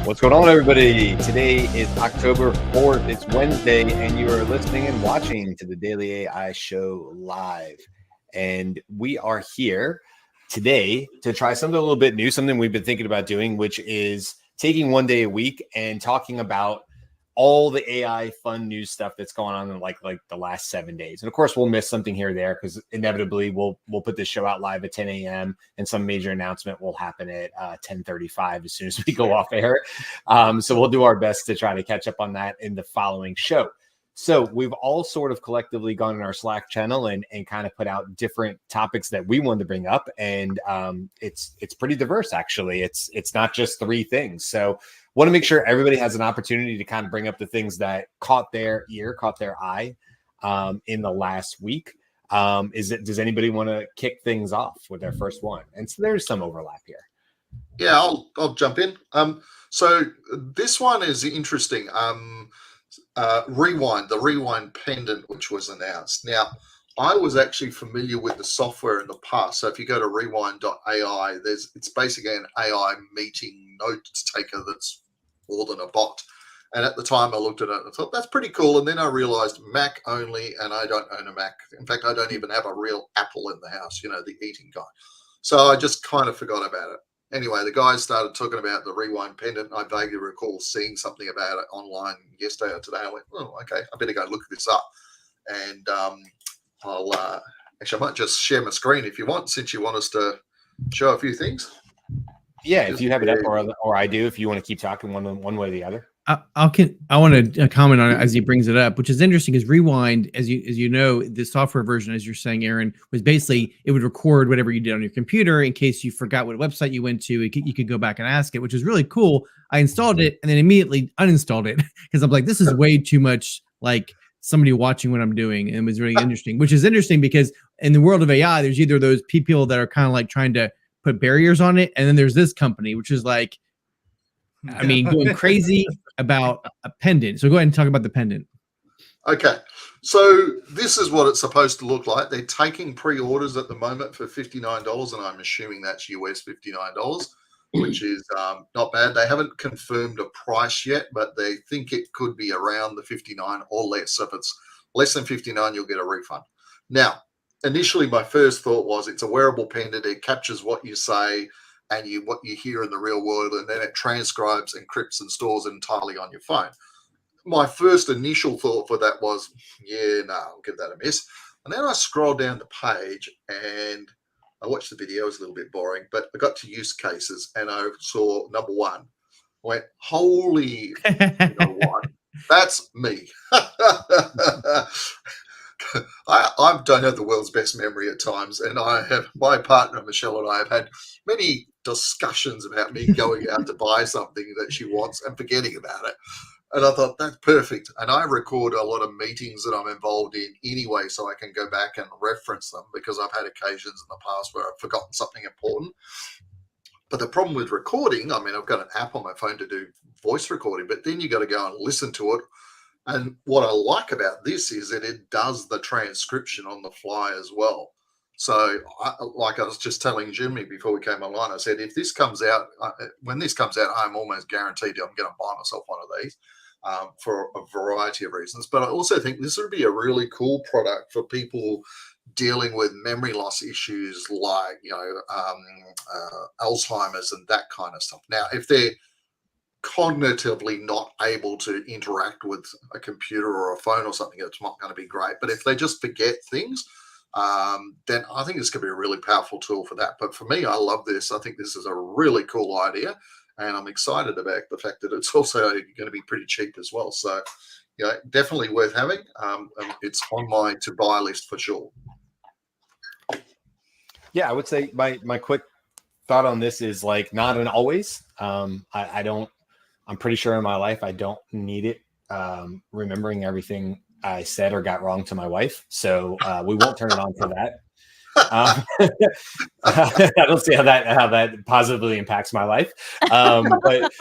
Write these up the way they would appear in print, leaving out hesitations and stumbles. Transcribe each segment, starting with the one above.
What's going on, everybody? Today is October 4th. It's Wednesday, and you are listening and watching to the Daily AI Show live. And we are here today to try something a little bit new, something we've been thinking about doing, which is taking one day a week and talking about all the AI fun news stuff that's going on in like the last 7 days. And of course, we'll miss something here or there because inevitably we'll put this show out live at 10 a.m. and some major announcement will happen at 10:35 as soon as we go off air. So we'll do our best to try to catch up on that in the following show. So we've all sort of collectively gone in our Slack channel and kind of put out different topics that we wanted to bring up. And it's pretty diverse, actually. It's not just three things. So want to make sure everybody has an opportunity to kind of bring up the things that caught their ear, caught their eye in the last week. Does anybody want to kick things off with their first one? And so there's some overlap here. Yeah, I'll jump in. So this one is interesting. The Rewind pendant, which was announced. Now, I was actually familiar with the software in the past. So if you go to rewind.ai, it's basically an AI meeting note taker that's more than a bot. And at the time I looked at it and I thought, that's pretty cool. And then I realized Mac only, and I don't own a Mac. In fact, I don't even have a real Apple in the house, the eating guy. So I just kind of forgot about it. Anyway, the guys started talking about the Rewind pendant. I vaguely recall seeing something about it online yesterday or today. I went, oh, okay, I better go look this up. And I might just share my screen if you want, since you want us to show a few things. Yeah, if you have it up, or I do, if you want to keep talking one way or the other. I want to comment on it as he brings it up, which is interesting. Is Rewind, as you know, the software version, as you're saying, Aaron, was basically it would record whatever you did on your computer in case you forgot what website you went to. You could go back and ask it, which is really cool. I installed it and then immediately uninstalled it because I'm like, this is way too much like somebody watching what I'm doing, and it was really interesting. Which is interesting because in the world of AI, there's either those people that are kind of like trying to put barriers on it, and then there's this company which is like, I mean, going crazy about a pendant. So go ahead and talk about the pendant. Okay. So this is what it's supposed to look like. They're taking pre-orders at the moment for $59, and I'm assuming that's US $59, which is not bad. They haven't confirmed a price yet, but they think it could be around the 59 or less. So if it's less than 59, you'll get a refund. Now, initially, my first thought was it's a wearable pendant. It captures what you say and what you hear in the real world, and then it transcribes, encrypts, and stores it entirely on your phone. My first initial thought for that was, I'll give that a miss. And then I scrolled down the page and I watched the video. It was a little bit boring, but I got to use cases and I saw number one. I went, holy, what? That's me. I don't have the world's best memory at times, and my partner Michelle and I have had many discussions about me going out to buy something that she wants and forgetting about it. And I thought, that's perfect. And I record a lot of meetings that I'm involved in anyway, so I can go back and reference them, because I've had occasions in the past where I've forgotten something important. But the problem with recording, I mean, I've got an app on my phone to do voice recording, but then you got to go and listen to it. And what I like about this is that it does the transcription on the fly as well. So like I was just telling Jimmy before we came online, I said, if this comes out, when this comes out, I'm almost guaranteed I'm going to buy myself one of these for a variety of reasons. But I also think this would be a really cool product for people dealing with memory loss issues like, Alzheimer's and that kind of stuff. Now, if they're cognitively not able to interact with a computer or a phone or something, it's not going to be great. But if they just forget things, then I think this could be a really powerful tool for that. But for me, I love this. I think this is a really cool idea, and I'm excited about the fact that it's also going to be pretty cheap as well. So, definitely worth having. It's on my to buy list for sure. Yeah, I would say my quick thought on this is like not an always. I'm pretty sure in my life I don't need it remembering everything I said or got wrong to my wife. So we won't turn it on for that. I don't see how that positively impacts my life. But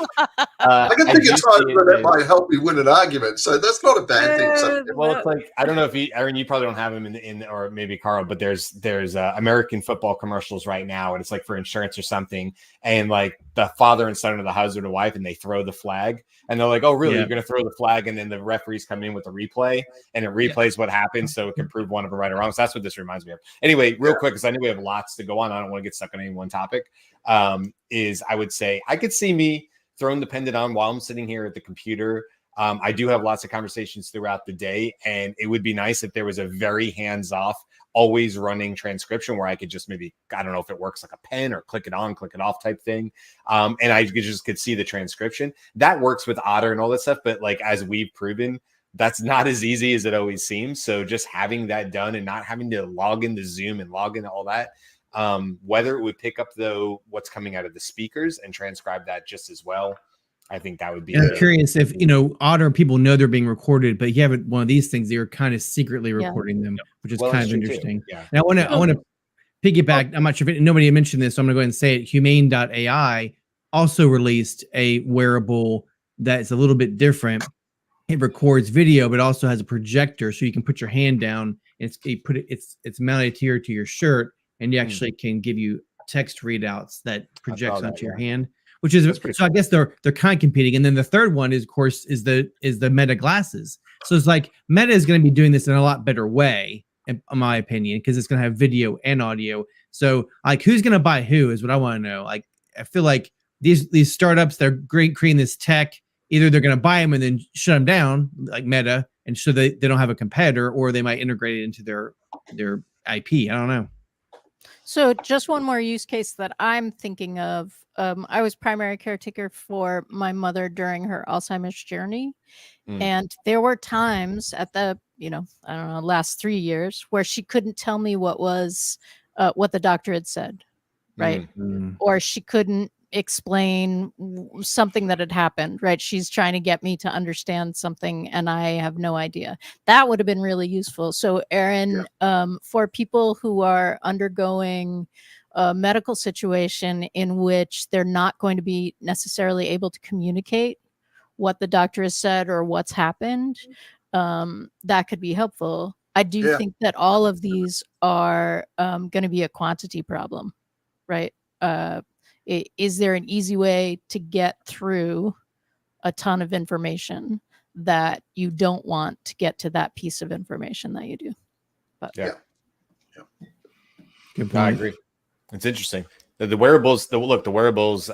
I can think do of see times it where that as- might help you win an argument, so that's not a bad thing. So, Well, it's like I don't know if Aaron, you probably don't have him in or maybe Carl, but there's American football commercials right now, and it's like for insurance or something, and like the father and son or the husband and wife, and they throw the flag, and they're like, "Oh, really? Yeah. You're going to throw the flag?" And then the referees come in with a replay, and it replays what happened, so it can prove one of them right or wrong. So that's what this reminds me of. Anyway, real quick, because I know we have lots to go on. I don't want to get stuck on any one topic. Is I would say I could see me throwing the pendant on while I'm sitting here at the computer. I do have lots of conversations throughout the day, and it would be nice if there was a very hands-off, always running transcription where I could just maybe, I don't know if it works like a pen or click it on, click it off type thing. And I could see the transcription. That works with Otter and all that stuff. But like, as we've proven, that's not as easy as it always seems. So just having that done and not having to log into Zoom and log into all that, whether it would pick up though what's coming out of the speakers and transcribe that just as well, I think that would be. And I'm curious if, Otter people know they're being recorded, but you have one of these things, they're kind of secretly recording them, which is kind of interesting. Yeah. And I want to piggyback. I'm not sure if nobody had mentioned this, so I'm going to go ahead and say it. Humane.ai also released a wearable that's a little bit different. It records video, but also has a projector, so you can put your hand down. And it's mounted here to your shirt, and you actually can give you text readouts that projects onto your hand. Which is so. I guess they're kind of competing, and then the third one is, of course, is the Meta glasses. So it's like Meta is going to be doing this in a lot better way, in my opinion, because it's going to have video and audio. So like, who's going to buy who is what I want to know. Like, I feel like these startups, they're great creating this tech. Either they're going to buy them and then shut them down, like Meta, and so they don't have a competitor, or they might integrate it into their IP. I don't know. So just one more use case that I'm thinking of. I was primary caretaker for my mother during her Alzheimer's journey. And there were times at the, I don't know, last 3 years where she couldn't tell me what the doctor had said, right? Or she couldn't explain something that had happened, right? She's trying to get me to understand something and I have no idea. That would have been really useful. So Aaron, for people who are undergoing a medical situation in which they're not going to be necessarily able to communicate what the doctor has said or what's happened, that could be helpful. I do think that all of these are going to be a quantity problem, right? Is there an easy way to get through a ton of information that you don't want to get to that piece of information that you do? But Good point. I agree. It's interesting. The wearables, the wearables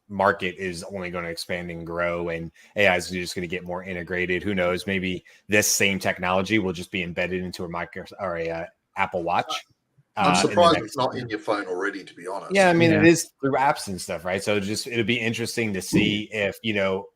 market is only going to expand and grow, and AI is just going to get more integrated. Who knows? Maybe this same technology will just be embedded into a Apple Watch. I'm surprised it's not in your phone already, to be honest. Yeah, I mean, it is through apps and stuff, right? So it'll be interesting to see if,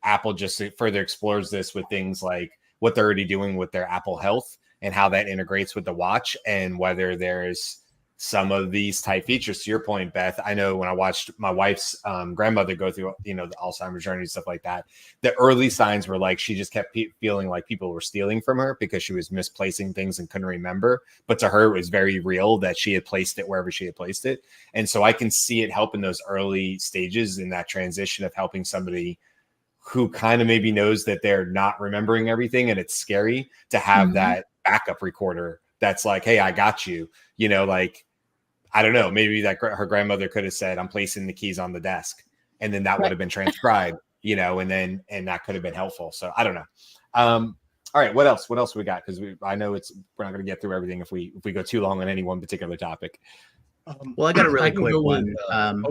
Apple just further explores this with things like what they're already doing with their Apple Health and how that integrates with the watch, and whether there's some of these type features. To your point, Beth, I know when I watched my wife's grandmother go through, the Alzheimer's journey and stuff like that, the early signs were like she just kept feeling like people were stealing from her because she was misplacing things and couldn't remember. But to her, it was very real that she had placed it wherever she had placed it. And so I can see it help in those early stages in that transition of helping somebody who kind of maybe knows that they're not remembering everything, and it's scary to have that backup recorder that's like, hey, I got you, like, I don't know, maybe that her grandmother could have said, I'm placing the keys on the desk. And then that would have been transcribed, and that could have been helpful. So I don't know. All right. What else we got? Because I know we're not going to get through everything if we go too long on any one particular topic. Well, I got a really quick one.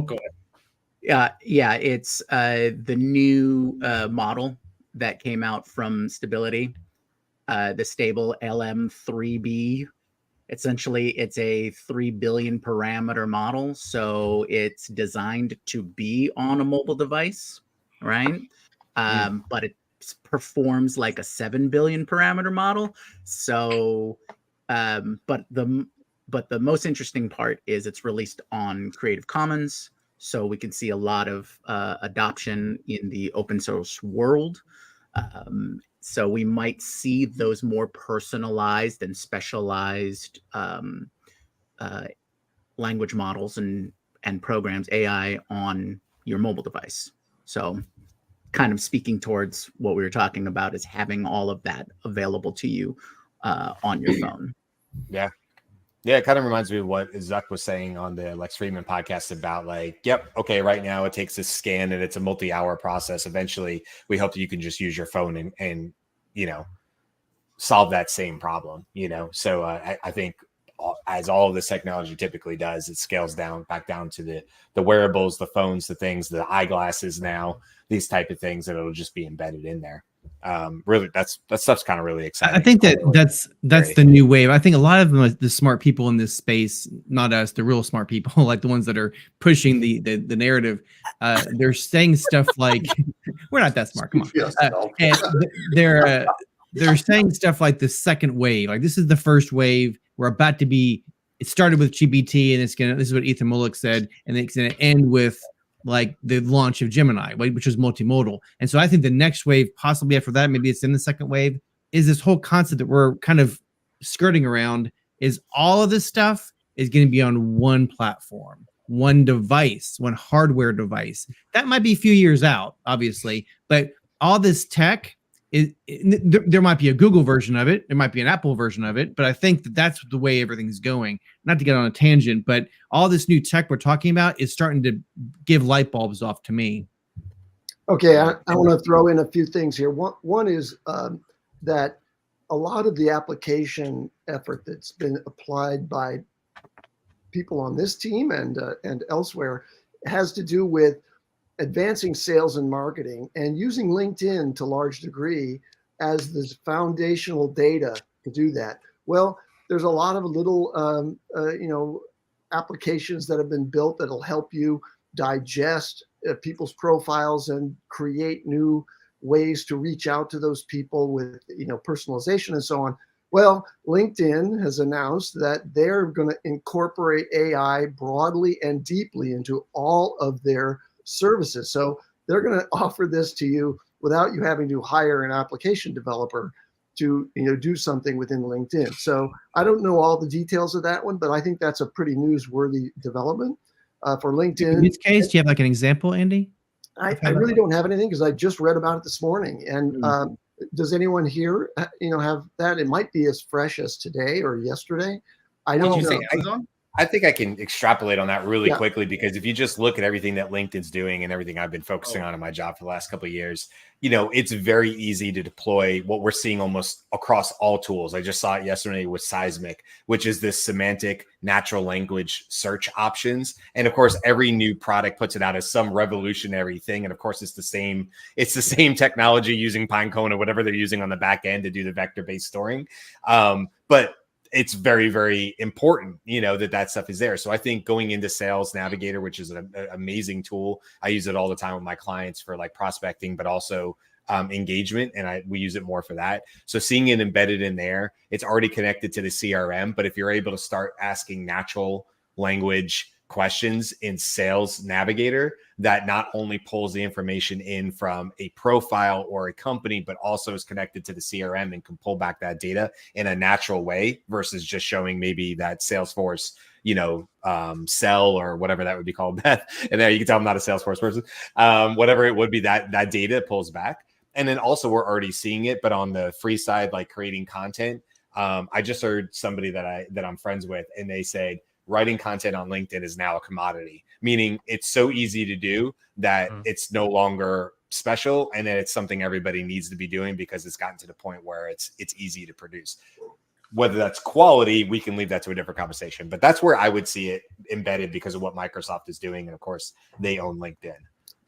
Go ahead. Yeah, it's the new model that came out from Stability, the stable LM3B. Essentially, it's a 3 billion parameter model, so it's designed to be on a mobile device, right? But it performs like a 7 billion parameter model. So, but the most interesting part is it's released on Creative Commons, so we can see a lot of adoption in the open source world. So we might see those more personalized and specialized language models and programs, AI, on your mobile device. So kind of speaking towards what we were talking about is having all of that available to you on your phone. Yeah. Yeah, it kind of reminds me of what Zuck was saying on the Lex Friedman podcast about like, yep, okay, right now it takes a scan and it's a multi-hour process. Eventually, we hope that you can just use your phone and you know, solve that same problem, you know? So I think as all of this technology typically does, it scales back down to the wearables, the phones, the things, the eyeglasses now, these type of things that it'll just be embedded in there. Really, that stuff's kind of really exciting. I think that's the new wave. I think a lot of them, the smart people in this space, not us, the real smart people, like the ones that are pushing the narrative, they're saying stuff like, "We're not that smart." Come on, Yes, no. and they're saying stuff like the second wave. Like this is the first wave. We're about to be. It started with GPT, and this is what Ethan Mollick said, and it's gonna end with like the launch of Gemini, which is multimodal. And so I think the next wave, possibly after that, maybe it's in the second wave, is this whole concept that we're kind of skirting around, is all of this stuff is going to be on one platform, one device, one hardware device. That might be a few years out, obviously, but all this tech, there might be a Google version of it, there might be an Apple version of it, but I think that's the way everything's going. Not to get on a tangent, but all this new tech we're talking about is starting to give light bulbs off to me. Okay, I want to throw in a few things here. One is that a lot of the application effort that's been applied by people on this team and elsewhere has to do with advancing sales and marketing and using LinkedIn to large degree as the foundational data to do that. Well, there's a lot of little, applications that have been built that'll help you digest people's profiles and create new ways to reach out to those people with, personalization and so on. Well, LinkedIn has announced that they're going to incorporate AI broadly and deeply into all of their services. So they're going to offer this to you without you having to hire an application developer to do something within LinkedIn. So I don't know all the details of that one, but I think that's a pretty newsworthy development for LinkedIn. In this case, do you have like an example, Andy? I really don't have anything because I just read about it this morning. And does anyone here, have that? It might be as fresh as today or yesterday. I don't know. I think I can extrapolate on that really quickly, because if you just look at everything that LinkedIn's doing and everything I've been focusing on in my job for the last couple of years, it's very easy to deploy what we're seeing almost across all tools. I just saw it yesterday with Seismic, which is this semantic natural language search options. And of course, every new product puts it out as some revolutionary thing. And of course, it's the same technology using Pinecone or whatever they're using on the back end to do the vector-based storing. But it's very, very important, that stuff is there. So I think going into Sales Navigator, which is an amazing tool, I use it all the time with my clients for like prospecting, but also engagement. And we use it more for that. So seeing it embedded in there, it's already connected to the CRM. But if you're able to start asking natural language questions in Sales Navigator, that not only pulls the information in from a profile or a company, but also is connected to the CRM and can pull back that data in a natural way versus just showing maybe that Salesforce, cell or whatever that would be called. Beth, and there you can tell I'm not a Salesforce person. Whatever it would be, that data pulls back. And then also we're already seeing it, but on the free side, like creating content. I just heard somebody that I'm friends with, and they said, writing content on LinkedIn is now a commodity, meaning it's so easy to do that it's no longer special, and that it's something everybody needs to be doing because it's gotten to the point where it's easy to produce. Whether that's quality, we can leave that to a different conversation, but that's where I would see it embedded because of what Microsoft is doing. And of course, they own LinkedIn.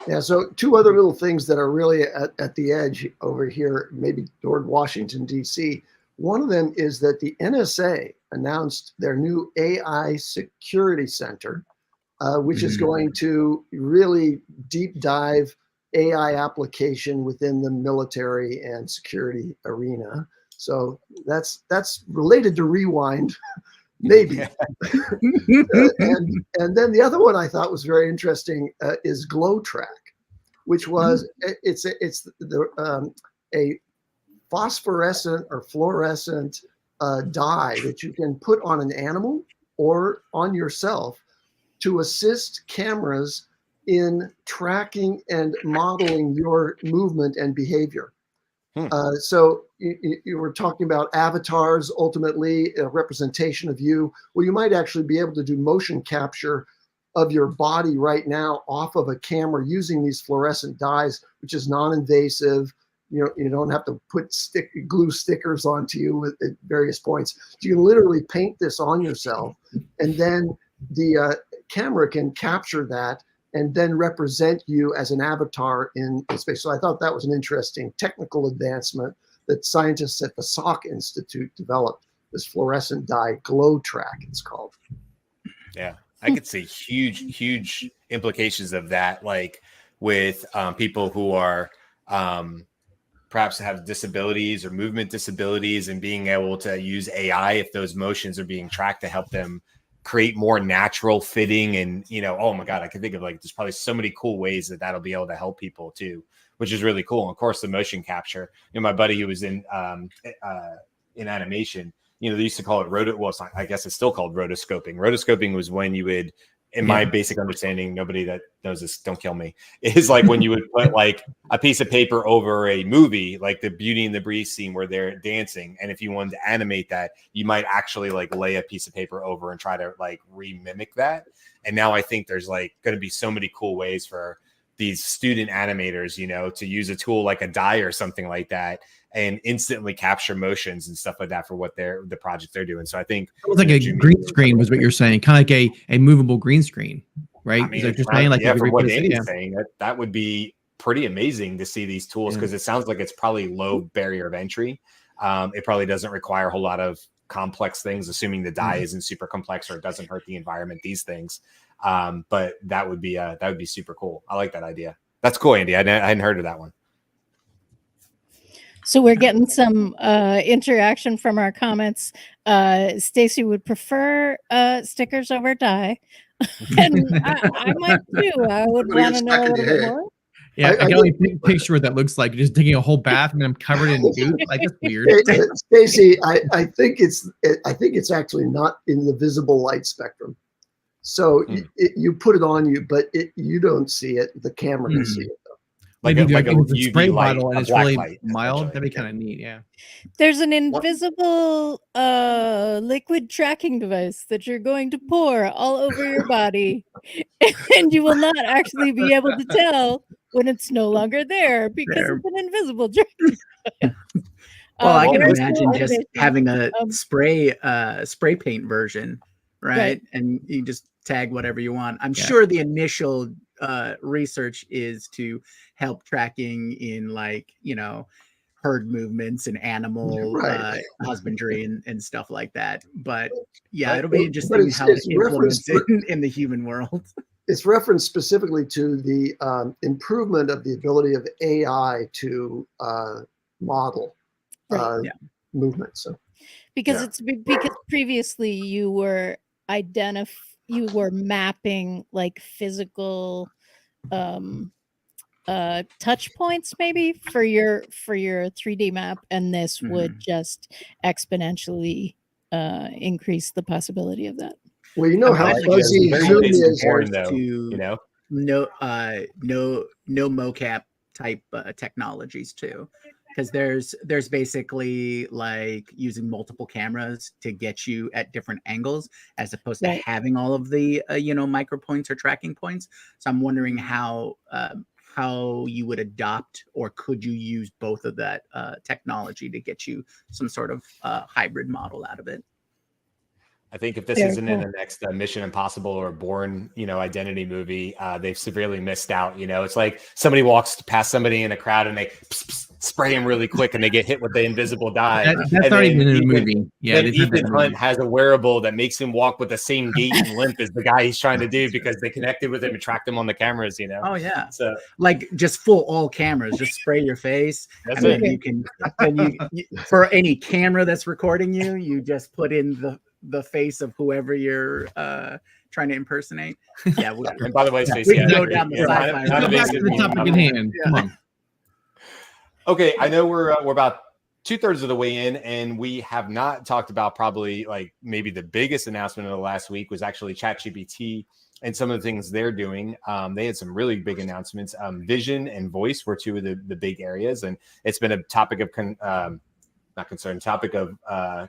Yeah, so two other little things that are really at the edge over here, maybe toward Washington, D.C. One of them is that the NSA announced their new AI security center, which is going to really deep dive AI application within the military and security arena. So that's related to Rewind, maybe. And then the other one I thought was very interesting is GlowTrack, which was it's a phosphorescent or fluorescent dye that you can put on an animal or on yourself to assist cameras in tracking and modeling your movement and behavior. So you were talking about avatars, ultimately a representation of you. Well, you might actually be able to do motion capture of your body right now off of a camera using these fluorescent dyes, which is non-invasive. You don't have to glue stickers onto you at various points. So you can literally paint this on yourself, and then the camera can capture that and then represent you as an avatar in space. So I thought that was an interesting technical advancement that scientists at the Salk Institute developed, this fluorescent dye glow track, it's called. Yeah, I could see huge implications of that, like with people who are perhaps have disabilities or movement disabilities, and being able to use AI if those motions are being tracked to help them create more natural fitting. And oh my god, I can think of there's probably so many cool ways that'll be able to help people too, which is really cool. And of course the motion capture, my buddy who was in animation, they used to call it I guess it's still called rotoscoping. Rotoscoping was when you would, in my basic understanding, nobody that knows this, don't kill me, is like when you would put like a piece of paper over a movie, like the Beauty and the Beast scene where they're dancing. And if you wanted to animate that, you might actually like lay a piece of paper over and try to like remimic that. And now I think there's like going to be so many cool ways for these student animators, to use a tool like a dye or something like that and instantly capture motions and stuff like that for what the project they're doing. So I think it was like a green screen was what you're saying, kind of like a movable green screen, right? I mean, Is that what you're saying? Like for what Andy's saying, that would be pretty amazing to see these tools, because it sounds like it's probably low barrier of entry. It probably doesn't require a whole lot of complex things, assuming the dye isn't super complex or it doesn't hurt the environment, these things. But that would be super cool. I like that idea. That's cool, Andy. I hadn't heard of that one. So we're getting some interaction from our comments. Stacy would prefer stickers over dye. And I might too. I would want to know a little bit more. Yeah, I can only picture what that looks like. Just taking a whole bath and I'm covered in goop. Like, it's weird. Stacy, I think it's actually not in the visible light spectrum. So you put it on you, but you don't see it. The camera can see it. Like a UV spray light, bottle, and a it's black really light, mild. That'd be kind of neat. Yeah. There's an invisible liquid tracking device that you're going to pour all over your body, and you will not actually be able to tell when it's no longer there because it's an invisible tracking device. Well, I can imagine just having a spray paint version, right? And you just tag whatever you want. I'm sure the initial research is to help tracking in herd movements and animal husbandry and stuff like that. But it'll be interesting how it implements in the human world. It's referenced specifically to the improvement of the ability of AI to model movement. So because previously you were mapping like physical touch points maybe for your 3D map, and this would just exponentially increase the possibility of that. Well, how fuzzy Zoom is no mocap type technologies too, because there's basically like using multiple cameras to get you at different angles as opposed to having all of the micro points or tracking points. So I'm wondering how you would adopt, or could you use both of that technology to get you some sort of hybrid model out of it? I think if this isn't in the next Mission Impossible or Bourne, Identity movie, they've severely missed out. It's like somebody walks past somebody in a crowd and they spray him really quick and they get hit with the invisible dye. That's not even in the movie. Yeah, Ethan Hunt has a wearable that makes him walk with the same gait and limp as the guy he's trying to do, because they connected with him and tracked him on the cameras. Oh yeah. So like just full all cameras, just spray your face, and then you can. For any camera that's recording you, you just put in the face of whoever you're trying to impersonate. Yeah. And by the way, Stacey, go down the topic in hand. Come on. Okay, I know we're about 2/3 of the way in, and we have not talked about probably like maybe the biggest announcement of the last week was actually ChatGPT and some of the things they're doing. They had some really big announcements. Vision and voice were two of the big areas, and it's been a topic of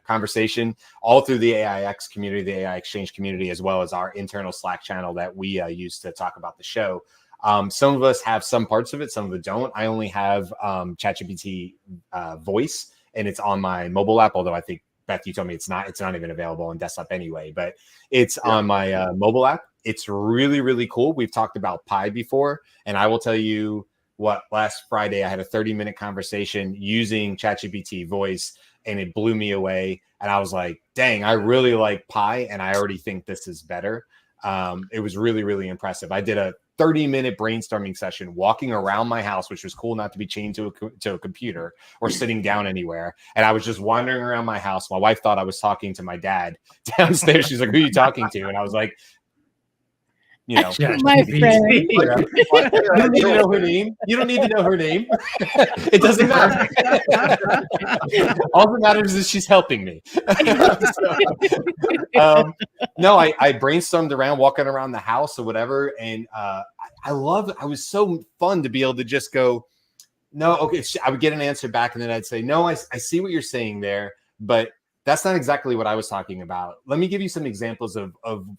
conversation all through the AIX community, the AI Exchange community, as well as our internal Slack channel that we use to talk about the show. Some of us have some parts of it, some of it don't. I only have ChatGPT voice, and it's on my mobile app, although I think, Beth, you told me it's not even available on desktop anyway, but it's on my mobile app. It's really, really cool. We've talked about Pi before, and I will tell you what, last Friday, I had a 30-minute conversation using ChatGPT voice, and it blew me away. And I was like, dang, I really like Pi, and I already think this is better. It was really, really impressive. I did a 30-minute brainstorming session walking around my house, which was cool, not to be chained to a computer or sitting down anywhere. And I was just wandering around my house. My wife thought I was talking to my dad downstairs. She's like, who are you talking to? And I was like, you know, My friend. you don't need to know her name. You don't need to know her name. It doesn't matter. All that matters is she's helping me. No, I brainstormed around, walking around the house or whatever, and I was so fun to be able to just go, no, okay. I would get an answer back, and then I'd say, no, I see what you're saying there, but that's not exactly what I was talking about. Let me give you some examples of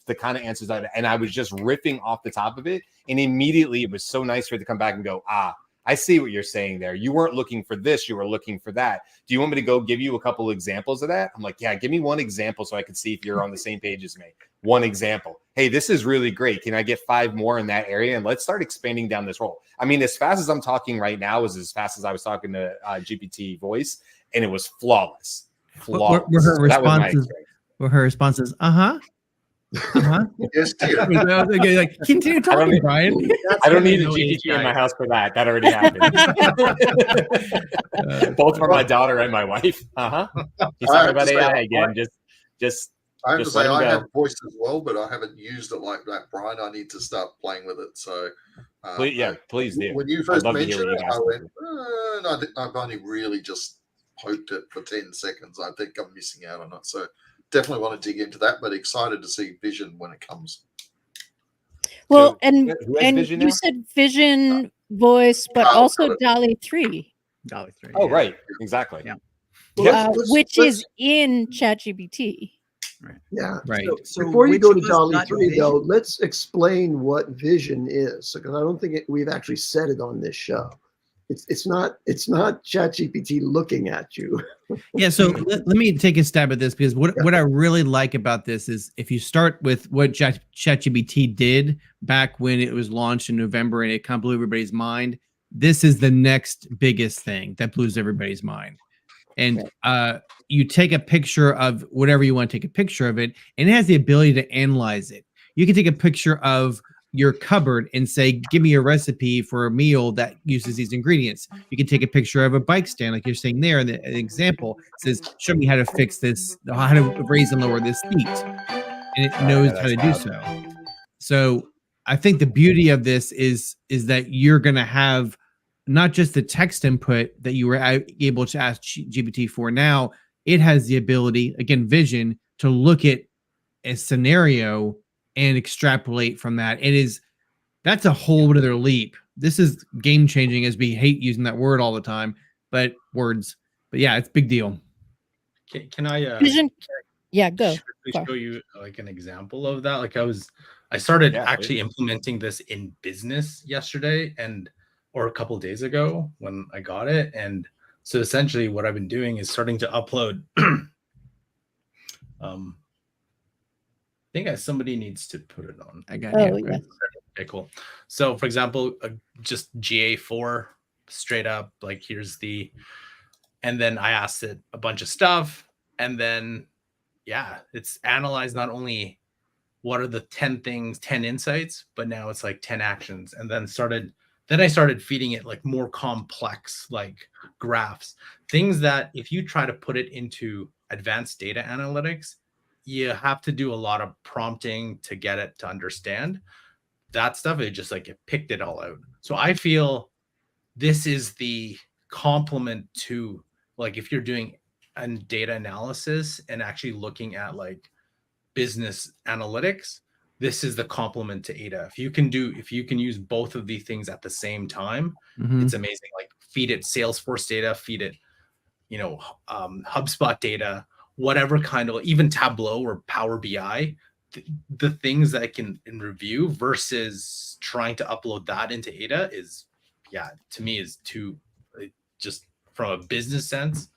the kind of answers and I was just riffing off the top of it. And immediately it was so nice for it to come back and go, I see what you're saying there. You weren't looking for this, you were looking for that. Do you want me to go give you a couple examples of that? I'm like, yeah, give me one example so I can see if you're on the same page as me. One example. Hey, this is really great. Can I get 5 more in that area? And let's start expanding down this role. I mean, as fast as I'm talking right now is as fast as I was talking to GPT voice, and it was flawless. Were her responses, Yes, dear. like, continue talking, Brian. I don't need a GPT in my house for that. That already happened. Both for my daughter and my wife. He's talking about AI again. Just I have to just say, let him I go. have voice as well, but I haven't used it like that, Brian. I need to start playing with it. So, please do. When you I'd first love to hear mentioned what it, you guys I went, think. I've only really just poked it for 10 seconds. I think I'm missing out on it. So, definitely want to dig into that, but excited to see Vision when it comes. Well, So, and who has Vision you now? said Vision voice, but Carl also got it. DALL-E 3, Dolly 3. Oh, right. Exactly. Yeah. which is in ChatGPT. Yeah. Right. So before you which go to was DALL-E not 3, Vision? though, let's explain what Vision is, because I don't think we've actually said it on this show. It's not ChatGPT looking at you. Yeah, so let me take a stab at this, because what I really like about this is if you start with what ChatGPT did back when it was launched in November and it kind of blew everybody's mind, this is the next biggest thing that blows everybody's mind. And you take a picture of whatever you want to take a picture of it, and it has the ability to analyze it. You can take a picture of your cupboard and say, give me a recipe for a meal that uses these ingredients. You can take a picture of a bike stand, like you're saying there, and an example says, show me how to fix this, how to raise and lower this seat. And it knows how to do so. So I think the beauty of this is that you're going to have not just the text input that you were able to ask GPT for. Now it has the ability, again, Vision, to look at a scenario and extrapolate from that. That's a whole other leap. This is game changing, as we hate using that word all the time, but yeah, it's a big deal. Can I Vision, yeah, go. show you like an example of that? Like I started Yeah, actually please. implementing this in business yesterday or a couple of days ago when I got it. And so essentially what I've been doing is starting to upload I think somebody needs to put it on. I got Oh, you. yeah. Okay, cool. So for example, just GA4 straight up, like and then I asked it a bunch of stuff, and then it's analyzed not only what are the 10 insights, but now it's like 10 actions. And then I started feeding it like more complex, like graphs, things that if you try to put it into advanced data analytics, you have to do a lot of prompting to get it to understand that stuff. It just like it picked it all out. So I feel this is the complement to like if you're doing data analysis and actually looking at like business analytics, this is the complement to Ada. If you can use both of these things at the same time, Mhm. it's amazing. Like feed it Salesforce data, feed it, HubSpot data, whatever kind of, even Tableau or Power BI, the things that I can review versus trying to upload that into Ada is, to me is too, just from a business sense,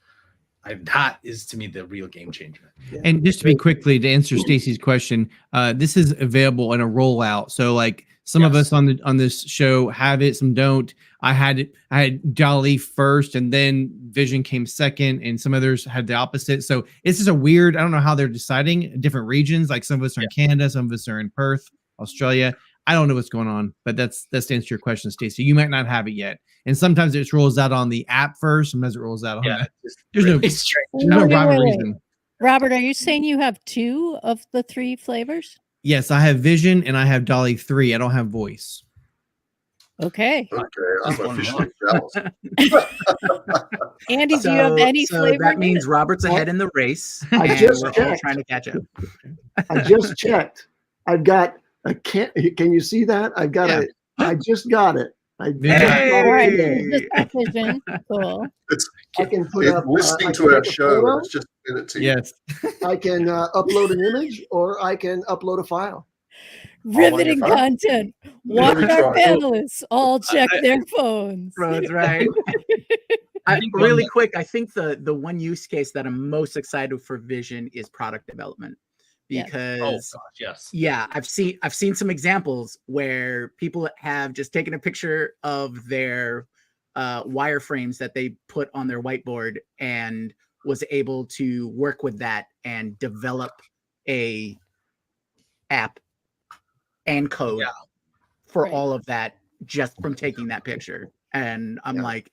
that is to me the real game changer. And just to be quickly to answer Stacy's question, this is available in a rollout. So like some of us on this show have it, some don't. I had DALL-E first, and then Vision came second, and some others had the opposite. So it's just a weird. I don't know how they're deciding different regions. Like some of us are in Canada, some of us are in Perth, Australia. I don't know what's going on, but that's to answer your question, Stacey. You might not have it yet, and sometimes it just rolls out on the app first. Sometimes it rolls out on the. There's really no rhyme or reason. Robert, are you saying you have 2 of the 3 flavors? Yes, I have Vision and I have DALL-E 3. I don't have voice. Okay. I'm officially jealous. Andy, do you have any flavor? That means Robert's ahead in the race. I and just we're all checked. trying to catch up. I just checked. I've got a can you see that? I've got I just got it. I just got All right. it today. Vision. Cool. I can put It's up listening I to can our take a show, photo, and it's just send it to you. Yes. I can upload an image, or I can upload a file. Riveting phone? content. Let Watch me our try. panelists all check their phones. That's right. Really quick, I think the one use case that I'm most excited for Vision is product development, Yes. because yes. I've seen some examples where people have just taken a picture of their wireframes that they put on their whiteboard and was able to work with that and develop a app and code for all of that just from taking that picture. And I'm like,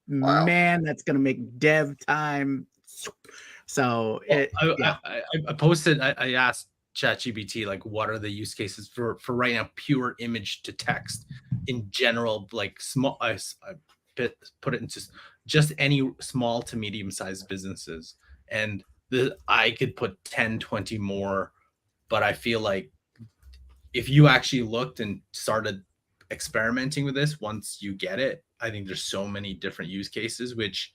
man, that's gonna make dev time. So I posted. I asked ChatGPT like, what are the use cases for right now? Pure image to text in general, like small. I put it into just any small to medium sized businesses, and I could put 10, 20 more, but I feel like if you actually looked and started experimenting with this, once you get it, I think there's so many different use cases, which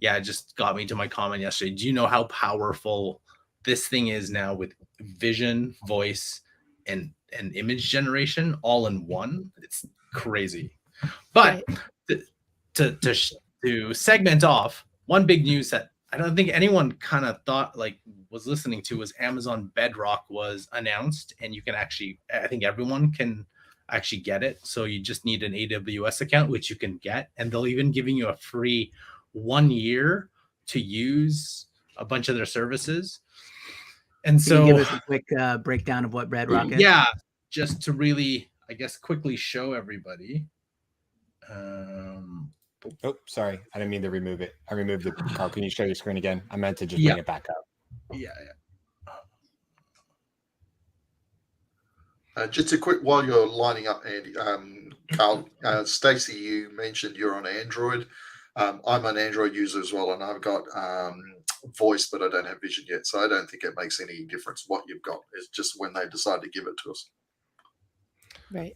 it just got me to my comment yesterday. Do you know how powerful this thing is now with vision, voice, and image generation all in one? It's crazy. But to segment off, one big news that I don't think anyone kind of thought was listening to was Amazon Bedrock was announced, and you can actually, I think everyone can actually get it. So you just need an AWS account, which you can get, and they'll even giving you a free 1 year to use a bunch of their services. And so, can you give us a quick breakdown of what Bedrock is? Yeah, just to really, I guess, quickly show everybody. Oh, sorry. I didn't mean to remove it. I removed the Carl. Can you show your screen again? I meant to just bring it back up. Yeah. Just a quick, while you're lining up, Andy, Carl, Stacey, you mentioned you're on Android. I'm an Android user as well, and I've got voice, but I don't have vision yet. So I don't think it makes any difference what you've got. It's just when they decide to give it to us. Right.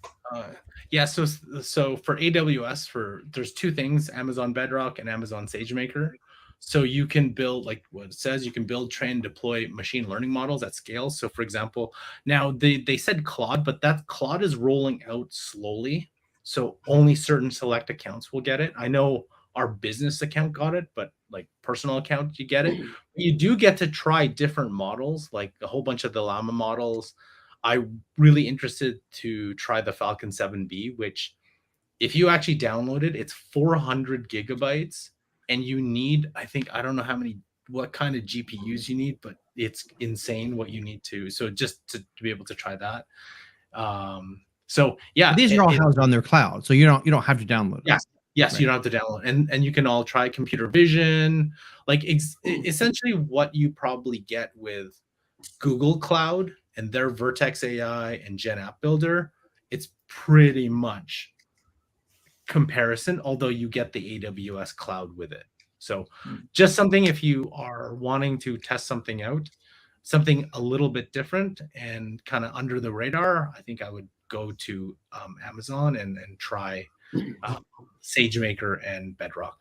So for AWS, there's 2 things: Amazon Bedrock and Amazon SageMaker. So you can build, like what it says, you can build, train, deploy machine learning models at scale. So for example, now they said Claude, but that Claude is rolling out slowly. So only certain select accounts will get it. I know our business account got it, but like personal account, you get it. You do get to try different models, like a whole bunch of the Llama models. I'm really interested to try the Falcon 7B, which if you actually download it, it's 400 gigabytes, and you need, I don't know what kind of GPUs you need, but it's insane what you need to. So just to be able to try that. These are all housed on their cloud, so you don't have to download it. Yes, right. You don't have to download, and you can all try computer vision, like essentially what you probably get with Google Cloud and their Vertex AI and Gen App Builder. It's pretty much comparison, although you get the AWS cloud with it. So just something, if you are wanting to test something out, something a little bit different and kind of under the radar, I think I would go to Amazon and try SageMaker and Bedrock.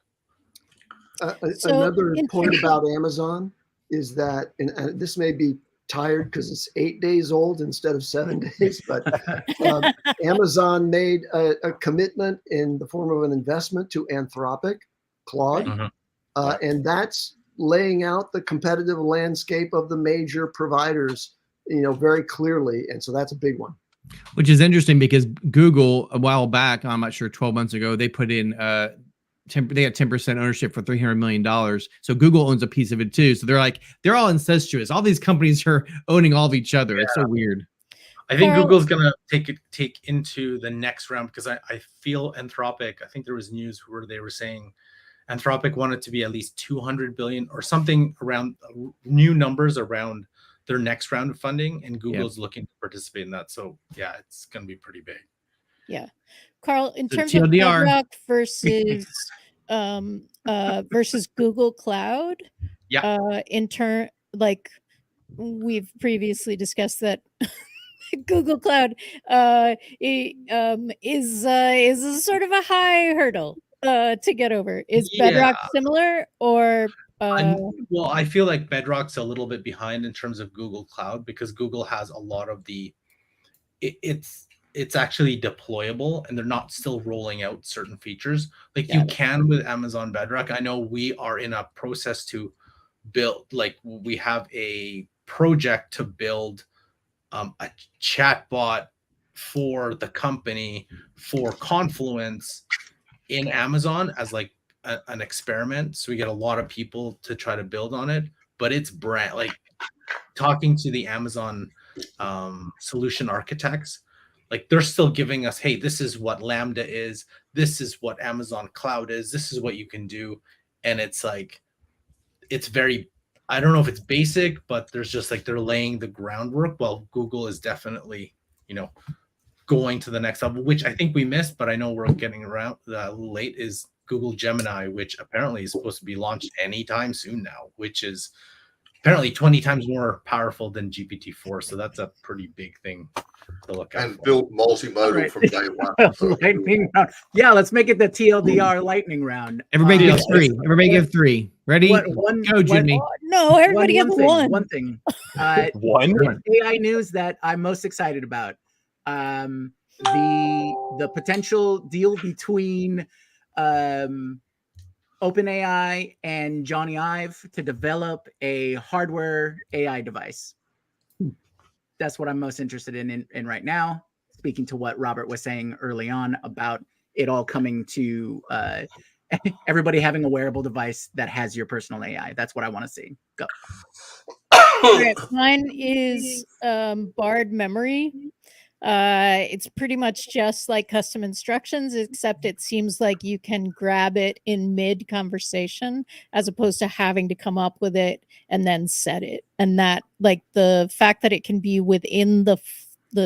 So Another in point terms about Amazon is that, and this may be tired because it's 8 days old instead of 7 days, but Amazon made a commitment in the form of an investment to Anthropic, Claude, and that's laying out the competitive landscape of the major providers, very clearly. And so that's a big one. Which is interesting because Google a while back, I'm not sure, 12 months ago, they put in they got 10% ownership for $300 million. So Google owns a piece of it too. So they're all incestuous. All these companies are owning all of each other. Yeah. It's so weird. I think Google's gonna take into the next round because I feel Anthropic. I think there was news where they were saying Anthropic wanted to be at least 200 billion or something around new numbers around their next round of funding, and Google's looking to participate in that. So yeah, it's going to be pretty big. Yeah, Carl, in terms TLDR. of Bedrock versus versus Google Cloud, we've previously discussed that Google Cloud is a sort of a high hurdle to get over. Is Bedrock similar or? Well, I feel like Bedrock's a little bit behind in terms of Google Cloud because Google has a lot of it's actually deployable and they're not still rolling out certain features like you can with Amazon Bedrock. I know we are in a process to build, like we have a project to build a chatbot for the company for Confluence in Amazon as like an experiment. So we get a lot of people to try to build on it, but it's brand like talking to the Amazon solution architects, like they're still giving us, hey, this is what Lambda is, this is what Amazon Cloud is, this is what you can do. And it's like, it's very, I don't know if it's basic, but there's just like they're laying the groundwork while Google is definitely, going to the next level, which I think we missed, but I know we're getting around a little late, is Google Gemini, which apparently is supposed to be launched anytime soon now, which is apparently 20 times more powerful than GPT-4. So that's a pretty big thing to look at. And build multimodal from day one. Lightning round. Yeah, let's make it the TLDR lightning round. Everybody gives 3. Everybody give 3. Ready? Go, Jimmy. No, everybody gets 1. One thing. One AI news that I'm most excited about. The potential deal between OpenAI and Johnny Ive to develop a hardware AI device. That's what I'm most interested in right now. Speaking to what Robert was saying early on about it all coming to everybody having a wearable device that has your personal AI. That's what I want to see. Go. Okay, mine is Bard Memory. It's pretty much just like custom instructions, except it seems like you can grab it in mid conversation as opposed to having to come up with it and then set it. And that, like, the fact that it can be within the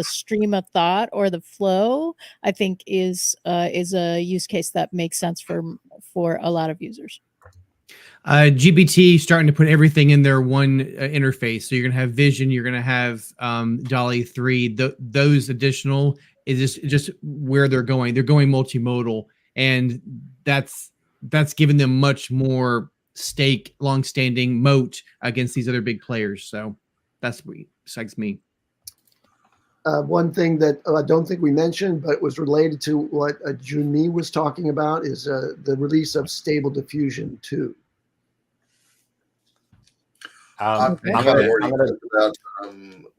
stream of thought or the flow, I think is a use case that makes sense for a lot of users. GPT starting to put everything in their one interface. So you're going to have Vision, you're going to have DALL-E 3. Those additional is just where they're going. They're going multimodal, and that's given them much more long-standing moat against these other big players. So that's what excites me. One thing that I don't think we mentioned, but was related to what Junmi was talking about, is the release of Stable Diffusion 2. I'm already talked about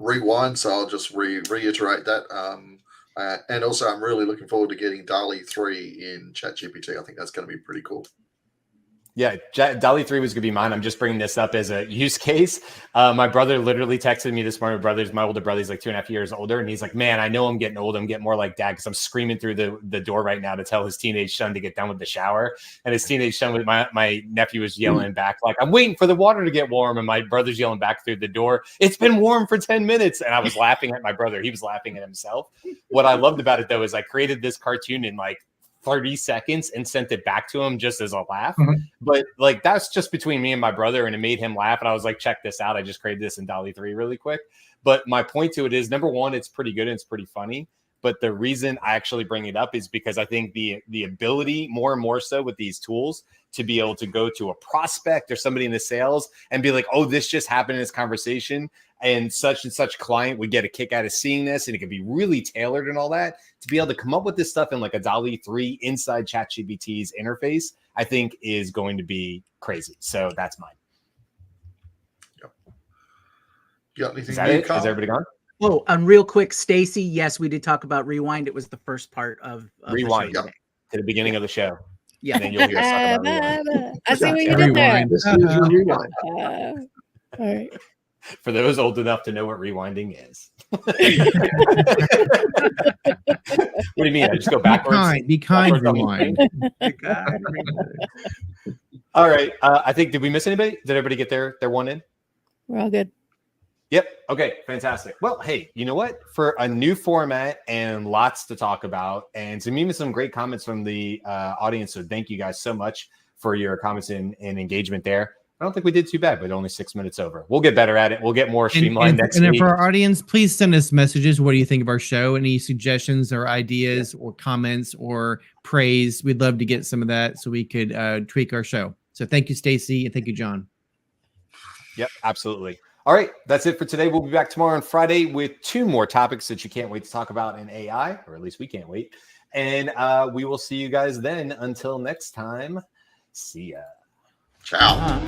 Rewind, so I'll just reiterate that. And also, I'm really looking forward to getting DALL-E 3 in ChatGPT. I think that's going to be pretty cool. Yeah, DALL-E 3 was going to be mine. I'm just bringing this up as a use case. My brother literally texted me this morning. My older brother's like 2.5 years older. And he's like, man, I know I'm getting old. I'm getting more like dad because I'm screaming through the door right now to tell his teenage son to get done with the shower. And his teenage son, with my nephew, was yelling back like, I'm waiting for the water to get warm. And my brother's yelling back through the door, it's been warm for 10 minutes. And I was laughing at my brother. He was laughing at himself. What I loved about it, though, is I created this cartoon in like 30 seconds and sent it back to him just as a laugh. Mhm. But like, that's just between me and my brother, and it made him laugh. And I was like, check this out. I just created this in DALL-E 3 really quick. But my point to it is, number one, it's pretty good and it's pretty funny. But the reason I actually bring it up is because I think the ability, more and more so with these tools, to be able to go to a prospect or somebody in the sales and be like, oh, this just happened in this conversation, and such client would get a kick out of seeing this, and it could be really tailored and all that. To be able to come up with this stuff in like a DALL-E 3 inside ChatGPT's interface, I think is going to be crazy. So that's mine. You got anything Is that new, it? Is Carl? everybody gone? Oh, real quick, Stacy. Yes, we did talk about Rewind. It was the first part of the show Rewind. today. To the beginning of the show. Yeah. And then you'll hear us talk about Rewind. I see what you did there. Rewind. This is your rewind. All right. For those old enough to know what rewinding is. What do you mean? I just go backwards? Be kind, Backwards on the rewind. All right. I think, did we miss anybody? Did everybody get their one in? We're all good. Yep. Okay. Fantastic. Well, hey, you know what? For a new format and lots to talk about, and even some great comments from the audience. So thank you guys so much for your comments and engagement there. I don't think we did too bad, but only 6 minutes over. We'll get better at it. We'll get more streamlined next and week. for our audience, please send us messages. What do you think of our show? Any suggestions or ideas or comments or praise? We'd love to get some of that so we could tweak our show. So thank you, Stacy, and thank you, John. Yep, absolutely. All right, that's it for today. We'll be back tomorrow on Friday with 2 more topics that you can't wait to talk about in AI, or at least we can't wait. And we will see you guys then. Until next time, see ya. Ciao.